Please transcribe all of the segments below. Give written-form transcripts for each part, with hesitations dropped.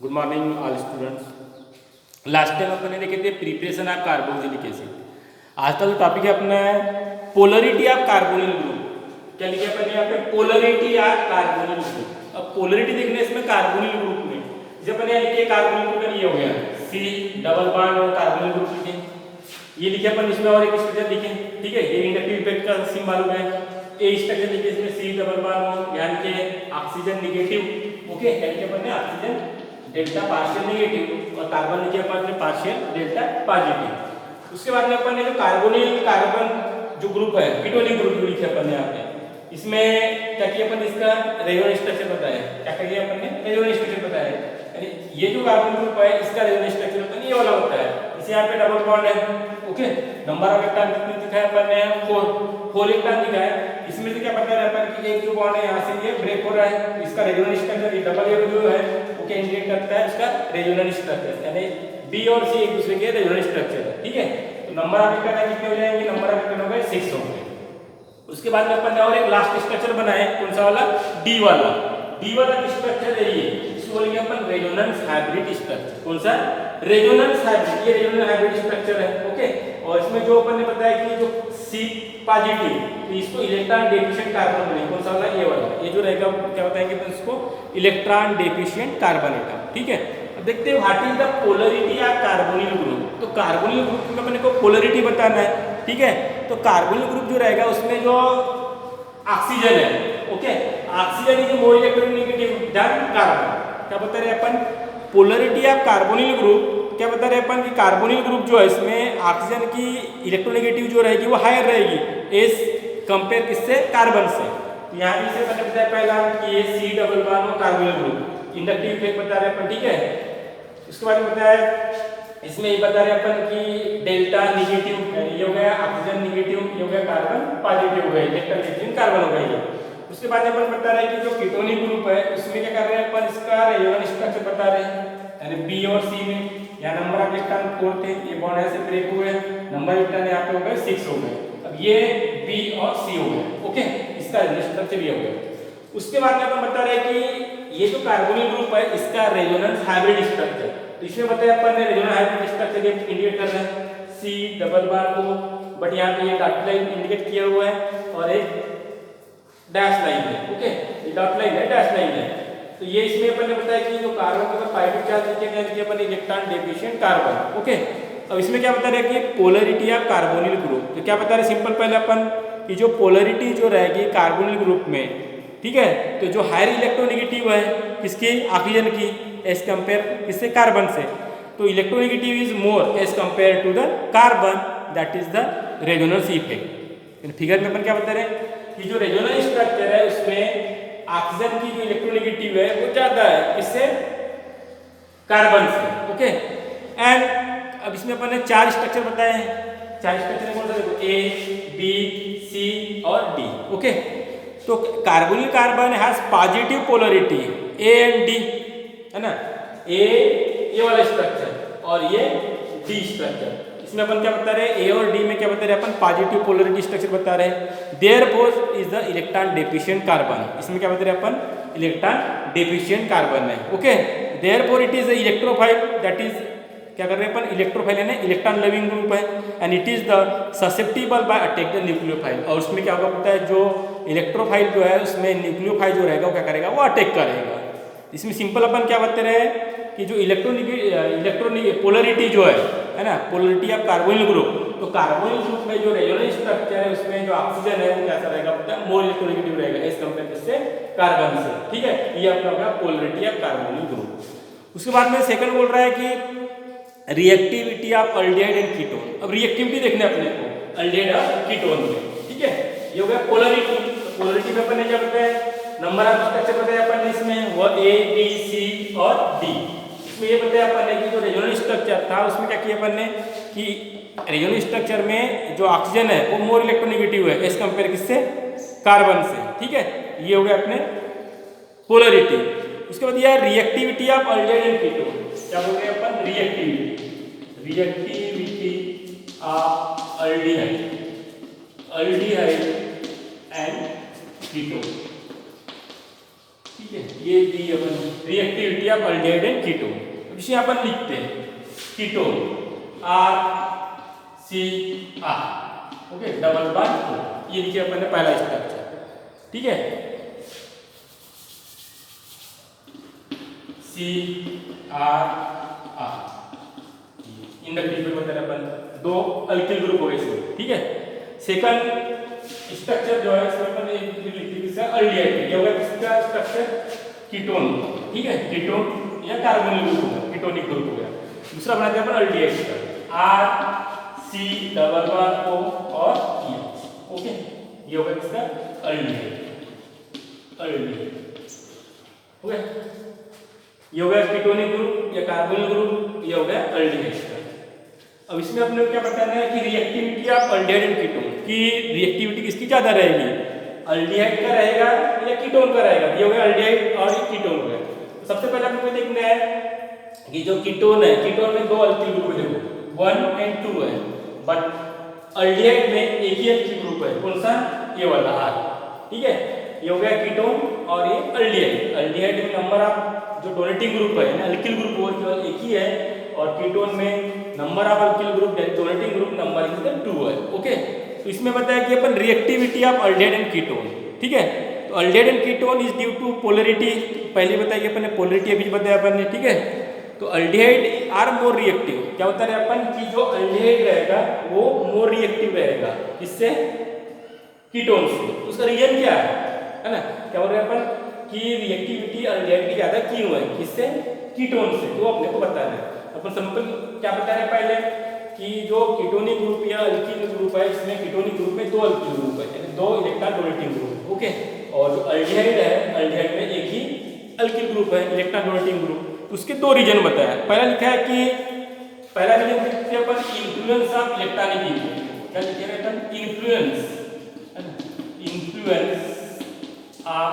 Good morning all students. Last time अपने देखे थे प्रिपरेशन ऑफ कार्बोक्सिलिक एसिड। आज का जो टॉपिक है अपना है पोलरिटी ऑफ कार्बोनिल ग्रुप। क्या लिखा अपने यहाँ पे? Polarity of carbonyl group. अब पोलरिटी देखने इसमें कार्बोनिल ग्रुप में जब अपने लिखे कार्बोनिल ग्रुप का ये हो गया सी डबल बॉन्ड और कार्बोनिल ग्रुप लिखे, ये लिखे अपन इसमें और एक स्ट्रक्चर लिखे, ठीक है। ये इंडक्टिव इफेक्ट का सिंबल हो गया, ए स्ट्रक्चर लिखे इसमें सी डबल बॉन्ड यानी कि ऑक्सीजन नेगेटिव, ओके। यानी कि अपन ने ऑक्सीजन डेल्टा पार्शियल नेगेटिव और कार्बन लिखे अपन ने पार्शियल डेल्टा पॉजिटिव। उसके बाद में अपन ने जो कार्बोनिल कार्बन जो ग्रुप है कीटोनिक ग्रुप जो लिखे अपन ने यहाँ पे, इसमें क्या किया अपन इसका रेजोनेंस स्ट्रक्चर बताया। क्या किया अपन ने? रेजोनेंस स्ट्रक्चर बताया। यानी ये जो कार्बन ग्रुप है इसका रेजोनेंस स्ट्रक्चर अपन ये वाला होता है। इसे यहाँ पे डबल बॉन्ड है, ओके। नंबर ऑफ इलेक्ट्रॉन कितने दिखाया अपन ने? 4 इलेक्ट्रॉन दिखाया। इसमें से क्या पता है अपन कि एक जो बॉन्ड है यहाँ से ये ब्रेक हो रहा है, इसका रेजोनेंस स्ट्रक्चर ये डबल एरो जो है वो क्या इंडिकेट करता है? इसका रेजोनेंस स्ट्रक्चर, यानी बी और सी एक दूसरे के रेजोनेंस स्ट्रक्चर है, ठीक है। तो नंबर ऑफ इलेक्ट्रॉन कितने हो जाएंगे? नंबर ऑफ इलेक्ट्रॉन हो गए 6 हो गए। उसके बाद में अपन ने और एक लास्ट स्ट्रक्चर बनाए, कौन सा वाला? डी वाला। डी वाला स्ट्रक्चर है ये, इसको बोलेंगे अपन रेजोनेंस हाइब्रिड स्ट्रक्चर। कौन सा? Resonance hybrid. ये रेजोनेंस हाइब्रिड स्ट्रक्चर है, ओके। और इसमें जो अपन ने बताया कि जो सी पॉजिटिव तो इसको इलेक्ट्रॉन डेफिशिएंट कार्बन बनेगा। कौन सा वाला? ये वाला। ये जो रहेगा क्या बताएंगे अपन इसको? इलेक्ट्रॉन डेफिशिएंट कार्बन एटम, ठीक है। अब देखते हैं what is the polarity of carbonyl group. तो कार्बोनिल ग्रुप में अपने को पोलरिटी बताना है, ठीक है। तो कार्बोनिल ग्रुप जो रहेगा उसमें जो ऑक्सीजन है, okay, oxygen is more electronegative than carbon. क्या बता रहे अपन? पोलरिटी ऑफ कार्बोनिल ग्रुप क्या बता रहे अपन कि कार्बोनिल ग्रुप जो है इसमें ऑक्सीजन की इलेक्ट्रोनेगेटिव जो रहेगी वो हायर रहेगी एस कंपेयर किससे? कार्बन से। तो यहाँ भी से मैंने बताया पहला कि ये सी डबल बॉन्ड और कार्बोनिल ग्रुप इंडक्टिव इफेक्ट बता रहे अपन, ठीक है। उसके बाद में बताया इसमें ये बता रहे अपन कि डेल्टा नेगेटिव, ये हो गया ऑक्सीजन नेगेटिव, ये हो गया कार्बन पॉजिटिव हो गया, इलेक्ट्रॉन नेगेटिव कार्बन हो गया। उसके बाद अपन बता रहे हैं कि जो कीटोनिक ग्रुप है उसमें क्या कर रहे हैं अपन? इसका रेजोनेंस स्ट्रक्चर बता रहे हैं, यानी बी और सी में यहाँ नंबर ऑफ इलेक्ट्रॉन 4 थे, ये बॉन्ड ऐसे ब्रेक हुए, नंबर इलेक्ट्रॉन यहाँ पे हो गए 6 हो गए। अब ये बी और सी हो गए, ओके। इसका रेजोनेंस स्ट्रक्चर ये हो गया। उसके बाद में अपन बता रहे हैं कि ये जो कार्बोनिल ग्रुप है इसका रेजोनेंस हाइब्रिड स्ट्रक्चर, तो इसमें बताया अपन ने रेजोनेंस हाइब्रिड स्ट्रक्चर इंडिकेट कर रहे हैं सी डबल बॉन्ड को, बट यहाँ पे ये डॉट लाइन इंडिकेट किया हुआ है और एक डैश लाइन है, ओके। ये डॉट लाइन है, डैश लाइन है। तो ये इसमें अपन ने बताया कि जो कार्बन का पाइपेट चार्ज लिखे गए कि अपन इलेक्ट्रॉन डेफिशिएंट कार्बन, ओके। अब इसमें क्या बता रहे हैं कि पोलरिटी ऑफ कार्बोनिल ग्रुप। तो क्या बता रहे सिंपल पहले अपन कि जो पोलरिटी जो रहेगी कार्बोनिल ग्रुप में, ठीक है, तो जो हायर इलेक्ट्रोनेगेटिव है किसकी? ऑक्सीजन की, एज कंपेयर किससे? कार्बन से। तो electronegative is more as compare to the carbon, that is the resonance effect. Figure में अपन क्या बता रहे हैं कि जो रेजोनेंस स्ट्रक्चर है उसमें ऑक्सीजन की जो इलेक्ट्रोनेगेटिव है वो ज्यादा है, किससे? कार्बन से, ओके। एंड अब इसमें अपन ने 4 स्ट्रक्चर बताए हैं। 4 स्ट्रक्चर कौन सा? देखो ए बी सी और डी, ओके। तो carbonyl carbon has positive polarity A and D, है ना। ए वाला स्ट्रक्चर और ये डी स्ट्रक्चर। इसमें अपन क्या बता रहे हैं? ए और डी में क्या बता रहे हैं अपन? पॉजिटिव पोलरिटी स्ट्रक्चर बता रहे हैं। Therefore is the electron deficient carbon. इसमें क्या बता रहे हैं अपन? इलेक्ट्रॉन डेफिशिएंट कार्बन है, okay. Therefore it is the electrophile, that is क्या कर रहे हैं अपन? इलेक्ट्रोफाइल है ना, इलेक्ट्रॉन लविंग ग्रुप है, and it is the susceptible by attack the nucleophile. और उसमें क्या होगा पता है? जो इलेक्ट्रोफाइल जो है उसमें न्यूक्लियोफाइल जो रहेगा वो क्या करेगा? वो अटैक करेगा। इसमें सिंपल अपन क्या बता रहे हैं कि जो इलेक्ट्रोनिक पोलरिटी जो है ना, पोलरिटी ऑफ कार्बोनिल ग्रुप, तो कार्बोनिल ग्रुप में जो रेजोनेंस स्ट्रक्चर है उसमें जो ऑक्सीजन है वो कैसा रहेगा पता है? मोर इलेक्ट्रोनेगेटिव रहेगा एज कंपेयर से कार्बन से, ठीक है। ये अपना होगा पोलरिटी ऑफ कार्बोनिल ग्रुप। उसके बाद में सेकंड बोल रहा है कि reactivity of aldehyde and ketone. अब रिएक्टिविटी देखने अपने को अल्डिहाइड और कीटोन में, ठीक है। ये हो गया पोलरिटी। पोलरिटी में अपन ने क्या बताया? नंबर ऑफ स्ट्रक्चर बताया अपन ने इसमें, वो ए बी सी और डी। इसमें ये बताया अपन ने कि जो रेजोनेंस स्ट्रक्चर था उसमें क्या किया अपन ने कि रेजोनेंस स्ट्रक्चर में जो ऑक्सीजन है वो मोर इलेक्ट्रोनेगेटिव है एज कंपेयर किससे? कार्बन से, ठीक है। ये हो गया अपने पोलरिटी। उसके बाद यह reactivity of aldehyde and ketone. क्या बोल रहे हैं अपन? Reactivity of aldehyde and ketone, ठीक है, ये दी अपन reactivity of aldehyde and ketone. अब इसे अपन लिखते हैं ketone RCR, okay, double bond, ये लिखे अपन ने पहला स्ट्रक्चर, ठीक है, CR इंडक्टिव में मतलब अपन दो अल्किल ग्रुप हो गए, ठीक है। सेकंड स्ट्रक्चर जो है इसमें अपन एक लिखते हैं अल्डिहाइड, ये होगा किसका स्ट्रक्चर, कीटोन, ठीक है, कीटोन या कार्बोनिल ग्रुप होगा, कीटोनिक ग्रुप हो गया। दूसरा बनाते हैं अपन अल्डिहाइड का RC डबल बॉन्ड O और E, ओके, ये होगा किसका अल्डिहाइड, हो गया, ये हो गया कीटोनिक ग्रुप या कार्बोनिल ग्रुप, ये हो गया अल्डिहाइड का। अब इसमें अपने क्या बताना है कि reactivity of aldehyde and ketone की रिएक्टिविटी किसकी ज्यादा रहेगी, अल्डिहाइड का रहेगा या कीटोन का रहेगा, ये हो गया अल्डिहाइड और ये कीटोन हो गया। तो सबसे पहले आपको देखना है कि जो कीटोन है, कीटोन में दो अल्किल ग्रुप है, देखो 1 और 2 है, बट अल्डिहाइड में एक ही अल्किल ग्रुप है, कौन सा, ये वाला R, ठीक है, ये हो गया कीटोन और ये अल्डिहाइड। अल्डिहाइड में नंबर ऑफ जो डोनेटिंग ग्रुप है, अल्किल ग्रुप वो केवल एक ही है, और कीटोन में number of alkyl group donating group number is 2 है, ओके। तो इसमें बताया कि अपन reactivity of aldehyde and ketone, ठीक है। तो aldehyde and ketone is due to polarity, पहले बताया कि अपन ने पोलैरिटी अभी बताया अपन ने, ठीक है। तो अल्डिहाइड आर मोर रिएक्टिव, क्या बता रहे अपन कि जो अल्डिहाइड रहेगा वो मोर रिएक्टिव रहेगा, किससे, कीटोन से। उसका रीजन क्या है ना, क्या बोल रहे हैं अपन कि रिएक्टिविटी अल्डिहाइड की ज्यादा क्यों है, किससे, कीटोन से, तो अपने को बताना है। अपन सिंपल क्या बता रहे हैं पहले कि जो कीटोनिक ग्रुप या अल्किल ग्रुप है, इसमें कीटोनिक ग्रुप में दो अल्किल ग्रुप है, यानी दो इलेक्ट्रॉन डोनेटिंग ग्रुप, ओके। और जो अल्डिहाइड है, अल्डिहाइड में एक ही अल्किल ग्रुप है, इलेक्ट्रॉन डोनेटिंग ग्रुप। उसके दो रीजन बताया, पहला लिखा है कि पहला रीजन लिखते हैं अपन इन्फ्लुएंस ऑफ इलेक्ट्रॉनिक इफेक्ट, क्या लिखे हैं अपन, influence of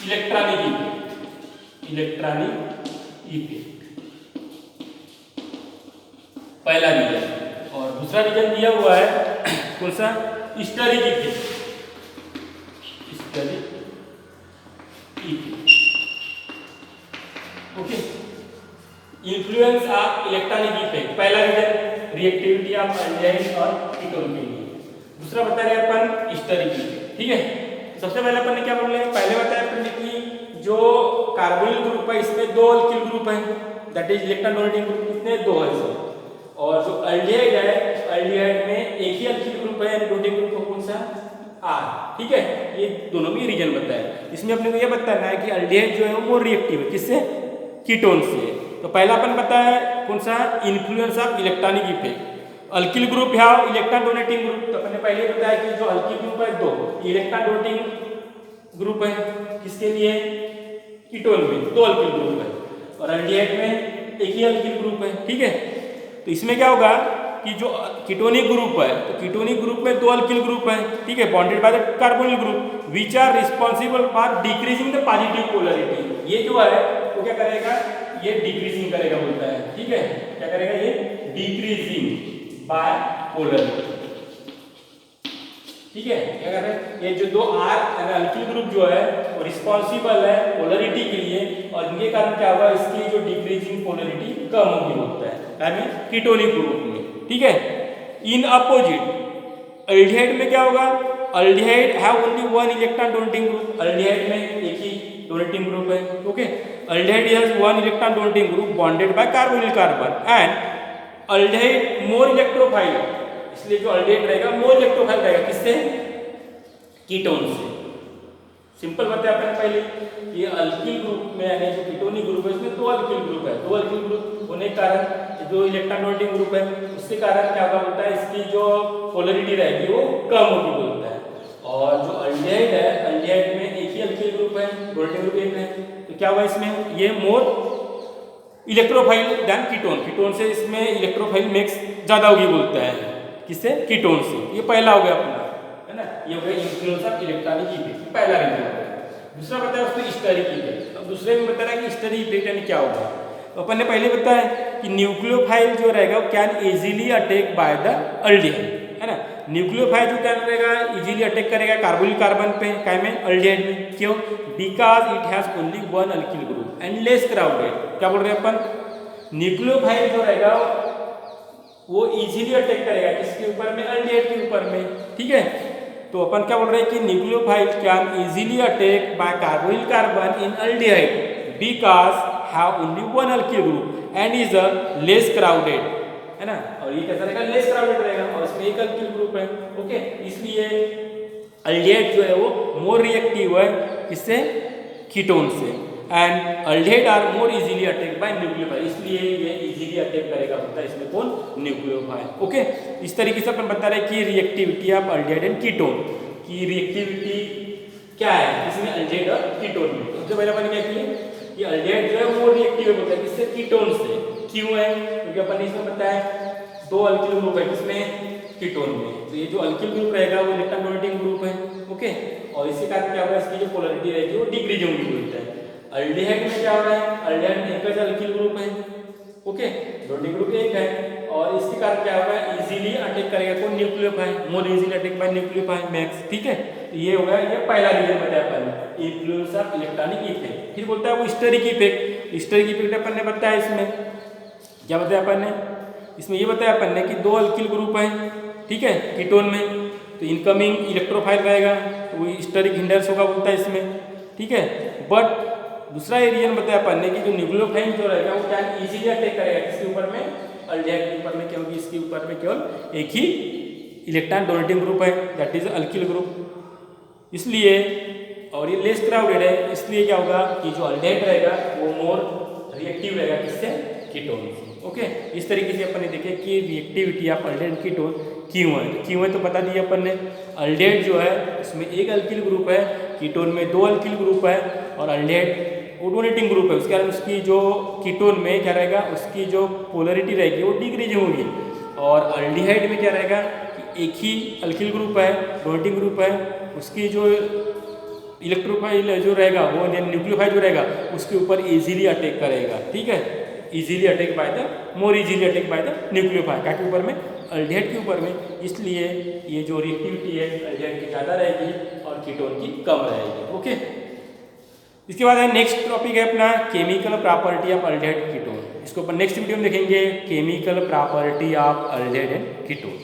electronic effect, electronic effect पहला रीजन। और दूसरा रीजन दिया हुआ है कौन सा, steric effect, steric effect, okay. Influence of electronic effect, पहला रीजन रिएक्टिविटी ऑफ अल्डिहाइड और कीटोन के लिए, दूसरा बता रहे अपन स्टेरिक इफेक्ट, ठीक है। सबसे पहले अपन ने क्या बोल रहे हैं, पहले बताया अपन ने कि जो कार्बोनिल ग्रुप है इसमें दो अल्किल ग्रुप है, that is electron donating group, कितने, दो है इसमें। और जो अल्डिहाइड है, अल्डिहाइड में एक ही अल्किल ग्रुप है, डोनेटिंग ग्रुप कौन सा, R, ठीक है। ये दोनों भी रीजन बताया। इसमें अपने को ये बताना है कि अल्डिहाइड जो है वो मोर रिएक्टिव है, किससे, कीटोन से। तो पहला अपन बताया कौन सा, influence of electronic effect, alkyl group है इलेक्ट्रॉन डोनेटिंग ग्रुप। तो अपन ने पहले बताया कि जो अल्किल ग्रुप है दो, इलेक्ट्रॉन डोनेटिंग ग्रुप है, किसके लिए, कीटोन में दो अल्किल ग्रुप है, और अल्डिहाइड में एक ही अल्किल ग्रुप है, ठीक है। तो इसमें क्या होगा कि जो कीटोनिक ग्रुप है, तो कीटोनिक ग्रुप में दो अल्किल ग्रुप है, ठीक है, bonded by the carbonyl group which are responsible for decreasing the positive polarity. ये जो है वो क्या करेगा, ये डिक्रीजिंग करेगा बोलता है, ठीक है, क्या करेगा, ये डिक्रीजिंग बाय पोलैरिटी, ठीक है। क्या कर रहे हैं, ये जो दो R अल्किल ग्रुप जो है वो रिस्पॉन्सिबल है पोलैरिटी के लिए, और इनके कारण क्या होगा, इसकी जो डिक्रीजिंग पोलैरिटी कम होगी बोलता है, यानी कीटोनिक ग्रुप में, ठीक है। इन अपोजिट अल्डिहाइड में क्या होगा, aldehyde have only one electron donating group, aldehyde में एक ही डोनेटिंग ग्रुप है, okay. Aldehyde has one electron donating group bonded by carbonyl carbon, and aldehyde more electrophile, इसलिए जो अल्डिहाइड रहेगा मोर इलेक्ट्रोफाइल रहेगा, किससे, कीटोन से। सिंपल बताया अपन पहले, ये अल्किल ग्रुप में यानी जो कीटोनिक ग्रुप है इसमें दो अल्किल ग्रुप है, दो अल्किल ग्रुप होने के कारण जो इलेक्ट्रॉन डोनेटिंग ग्रुप है उसके कारण क्या होता है, इसकी जो पोलैरिटी रहेगी वो कम होगी बोलता है। और जो अल्डिहाइड है, अल्डिहाइड में एक ही अल्किल ग्रुप है, डोनेटिंग ग्रुप एक है, तो क्या हुआ इसमें, ये मोर इलेक्ट्रोफाइल देन कीटोन, कीटोन से इसमें इलेक्ट्रोफाइल मैक्स ज्यादा होगी बोलता है, किससे, कीटोन से। ये पहला हो गया अपना, है ना, ये हो गया इन्फ्लुएंस ऑफ इलेक्ट्रॉनिक इफेक्ट, पहला रीजन हो गया। दूसरा बताया उसमें स्टेरिक इफेक्ट। अब दूसरे में बता रहा है कि स्टेरिक इफेक्ट यानी क्या होगा, तो अपन ने पहले बताया कि न्यूक्लियोफाइल जो रहेगा वो can easily attack by the aldehyde, है ना। न्यूक्लियोफाइल जो क्या करेगा, इजीली अटैक करेगा कार्बोनिल कार्बन पे, काय में, अल्डिहाइड में। क्यों? Because it has only one alkyl group and less crowded. क्या बोल रहे हैं अपन, न्यूक्लियोफाइल जो रहेगा वो इजीली अटैक करेगा किसके ऊपर में, अल्डिहाइड के ऊपर में, ठीक है। तो अपन क्या बोल रहे हैं कि nucleophile can easily attack bye carbonyl carbon in aldehyde because have only one alkyl group and is a less crowded, है ना। और ये कैसा रहेगा, लेस क्राउडेड रहेगा और इसमें एक अल्किल ग्रुप है, ओके। इसलिए अल्डिहाइड जो है वो मोर रिएक्टिव है किससे, कीटोन से। And aldehyde are more easily attack by nucleophile, इसलिए ये इजीली अटैक करेगा होता है इसमें कौन, न्यूक्लियोफाइल, ओके। इस तरीके से अपन बता रहे हैं कि reactivity of aldehyde and ketone की रिएक्टिविटी क्या है इसमें, अल्डिहाइड और कीटोन में। सबसे पहले अपन क्या किए कि अल्डिहाइड जो है वो रिएक्टिव होता है किससे, कीटोन से। क्यों है, क्योंकि अपन इसमें बताया दो अल्किल ग्रुप है किसमें, कीटोन में। तो ये जो अल्किल ग्रुप रहेगा वो इलेक्ट्रॉन डोनेटिंग ग्रुप है, ओके। और इसके कारण क्या होगा, इसकी जो पोलैरिटी रहेगी वो डिक्रीज होगी बोलता है। अल्डिहाइड में क्या हो रहा है, अल्डिहाइड में एक ही अल्किल ग्रुप है, ओके, डोनेटिंग ग्रुप एक है। और इसके कारण क्या होगा, इजीली अटैक करेगा कौन, nucleophile, more easily attack by nucleophile max, ठीक है। ये हो गया, ये पहला रीजन बताया अपन, इन्फ्लुएंस ऑफ इलेक्ट्रॉनिक इफेक्ट। फिर बोलता है वो हिस्टेरिक इफेक्ट। हिस्टेरिक इफेक्ट अपन ने बताया, इसमें क्या बताया अपन ने, इसमें ये बताया अपन ने कि दो अल्किल ग्रुप है, ठीक है, कीटोन में। तो इनकमिंग इलेक्ट्रोफाइल रहेगा तो वो हिस्टेरिक हिंडर्स होगा बोलता है इसमें, ठीक है। बट दूसरा रीजन बताया अपन ने कि जो न्यूक्लियोफाइल जो रहेगा वो क्या इजीली अटैक करेगा किसके ऊपर में, अल्डिहाइड के ऊपर में, क्योंकि इसके ऊपर में केवल एक ही इलेक्ट्रॉन डोनेटिंग ग्रुप है, दैट इज अल्किल ग्रुप, इसलिए। और ये लेस क्राउडेड है, इसलिए क्या होगा कि जो अल्डिहाइड रहेगा वो मोर रिएक्टिव रहेगा किससे, कीटोन से, ओके। इस तरीके से अपन ने देखे कि रिएक्टिविटी ऑफ अल्डिहाइड कीटोन क्यों है। तो क्यों है तो बता दिया अपन ने, अल्डिहाइड जो है उसमें एक अल्किल ग्रुप है, कीटोन में दो अल्किल ग्रुप है, और अल्डिहाइड डोनेटिंग ग्रुप है, उसके कारण उसकी जो कीटोन में क्या रहेगा, उसकी जो पोलैरिटी रहेगी वो डिक्रीज होगी। और अल्डिहाइड में क्या रहेगा कि एक ही अल्किल ग्रुप है, डोनेटिंग ग्रुप है, उसकी जो इलेक्ट्रोफाइल जो रहेगा वो न्यूक्लियोफाइल जो रहेगा उसके ऊपर इजीली अटैक करेगा, ठीक है। Easily attack by the, more easily attack by the nucleophile, क्या के ऊपर में, अल्डिहाइड के ऊपर में। इसलिए ये जो रिएक्टिविटी है अल्डिहाइड की ज़्यादा रहेगी और कीटोन की कम रहेगी, ओके। इसके बाद है नेक्स्ट टॉपिक है अपना chemical property of aldehyde ketone. इसको अपन नेक्स्ट वीडियो में देखेंगे, chemical property of aldehyde and ketone.